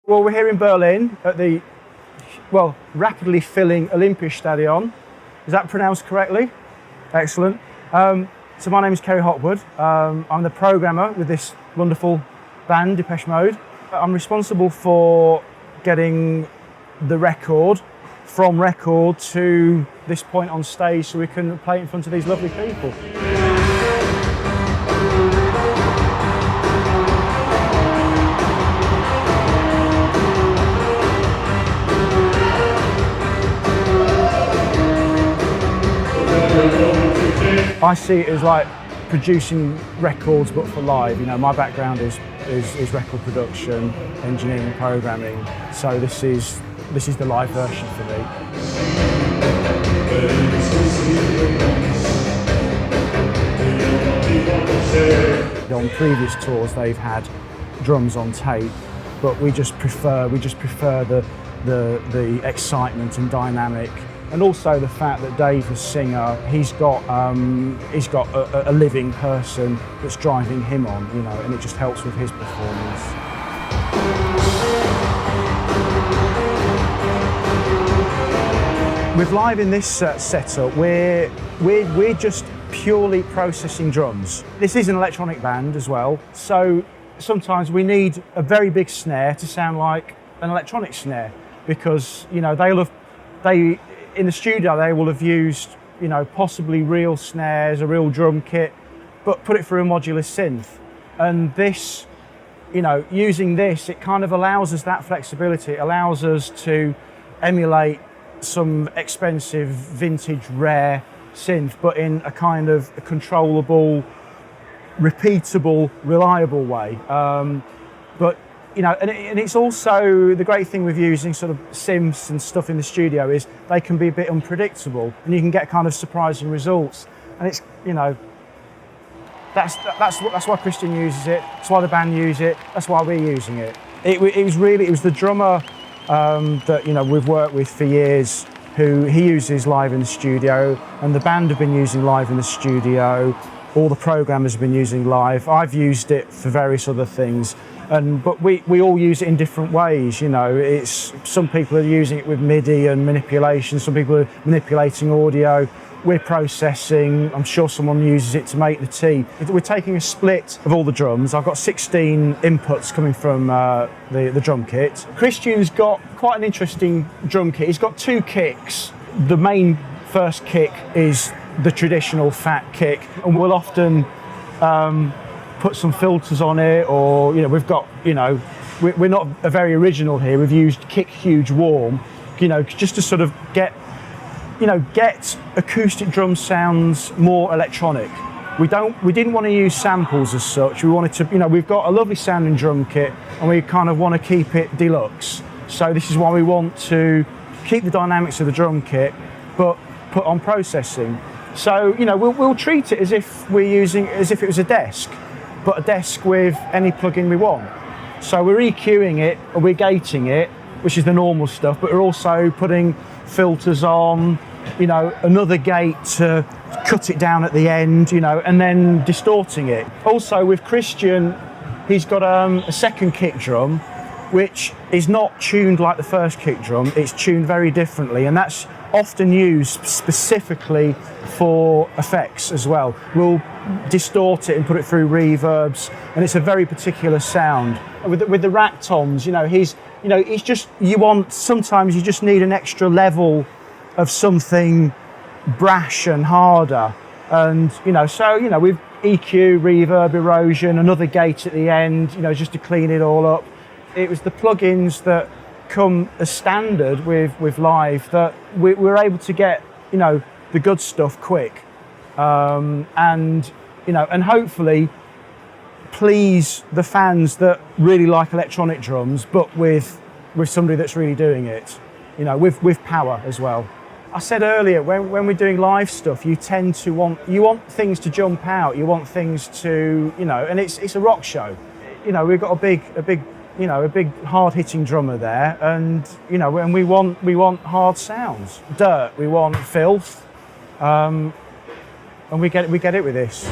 Well, we're here in Berlin at the, rapidly filling Olympiastadion. Is that pronounced correctly? Excellent. So my name is Kerry Hopwood. I'm the programmer with this wonderful band, Depeche Mode. I'm responsible for getting the record from record to this point on stage so we can play it in front of these lovely people. I see it as like producing records but for live. You know, my background is record production, engineering, programming. So this is the live version for me. On previous tours they've had drums on tape, but we just prefer the excitement and dynamic. And also the fact that Dave, the singer, he's got a living person that's driving him on, you know, and it just helps with his performance. With live in this setup, we're just purely processing drums. This is an electronic band as well, so sometimes we need a very big snare to sound like an electronic snare, because you know in the studio they will have used, you know, possibly real snares, a real drum kit, but put it through a modular synth. And this, you know, using this, it kind of allows us that flexibility. It allows us to emulate some expensive, vintage, rare synth, but in a kind of a controllable, repeatable, reliable way. But you know, and it's also the great thing with using sort of synths and stuff in the studio is they can be a bit unpredictable, and you can get kind of surprising results. And it's, you know, that's why Christian uses it. That's why the band use it. That's why we're using it. It was the drummer that, you know, we've worked with for years, who he uses live in the studio, and the band have been using live in the studio. All the programmers have been using live. I've used it for various other things. But we all use it in different ways, you know. It's some people are using it with MIDI and manipulation, some people are manipulating audio, we're processing, I'm sure someone uses it to make the tea. We're taking a split of all the drums. I've got 16 inputs coming from the drum kit. Christian's got quite an interesting drum kit. He's got two kicks. The main first kick is the traditional fat kick, and we'll often put some filters on it, or, you know, we've got, you know, we're not very original here. We've used kick huge warm, you know, just to sort of get acoustic drum sounds more electronic. We didn't want to use samples as such. We wanted to, you know, we've got a lovely sounding drum kit and we kind of want to keep it deluxe. So this is why we want to keep the dynamics of the drum kit, but put on processing. So, you know, we'll treat it as if it was a desk, but a desk with any plugin we want. So we're EQing it, or we're gating it, which is the normal stuff, but we're also putting filters on, you know, another gate to cut it down at the end, you know, and then distorting it. Also with Christian, he's got a second kick drum, which is not tuned like the first kick drum. It's tuned very differently, and that's often used specifically for effects as well. We'll distort it and put it through reverbs, and it's a very particular sound. With the rack toms, you know, sometimes you just need an extra level of something brash and harder, and you know, so, you know, with EQ, reverb, erosion, another gate at the end, you know, just to clean it all up. It was the plugins that come as standard with live that we're able to get, you know, the good stuff quick, and you know, and hopefully please the fans that really like electronic drums, but with somebody that's really doing it, you know, with power as well. I said earlier, when we're doing live stuff, you tend to want things to jump out, you want things to, you know, and it's a rock show. You know, we've got a big hard-hitting drummer there, and you know, and we want hard sounds, dirt, we want filth, and we get it with this.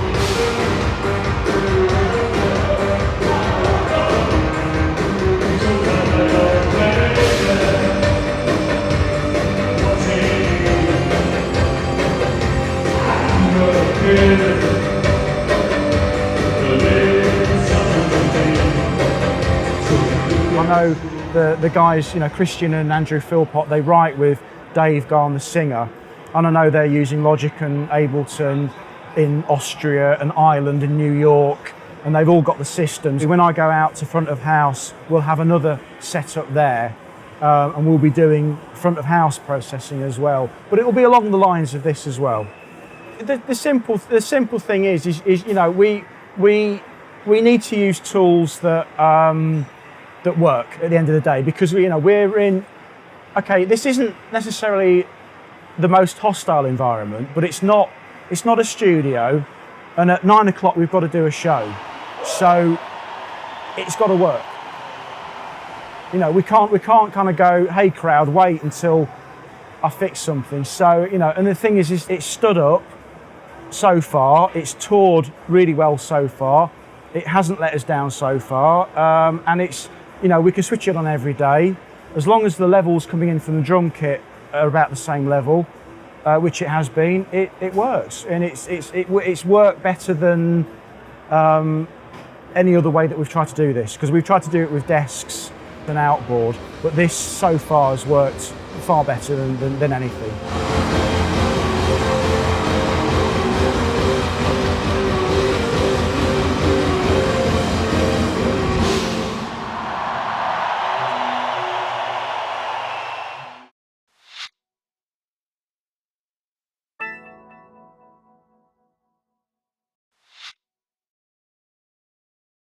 know the guys, Christian and Andrew Philpott, they write with Dave Garn, the singer, and I know they're using Logic and Ableton in Austria and Ireland and New York, and they've all got the systems. When I go out to front of house, we'll have another setup there, and we'll be doing front of house processing as well. But it will be along the lines of this as well. The simple thing is we need to use tools that that work at the end of the day, because we're in. Okay, this isn't necessarily the most hostile environment, but it's not a studio, and at 9 o'clock we've got to do a show, so it's got to work. We can't kind of go, hey crowd, wait until I fix something. So and the thing is it's stood up so far, it's toured really well so far, it hasn't let us down so far, and it's we can switch it on every day as long as the levels coming in from the drum kit are about the same level, which it has been. It works, and it's worked better than any other way that we've tried to do this, because we've tried to do it with desks and outboard, but this so far has worked far better than anything.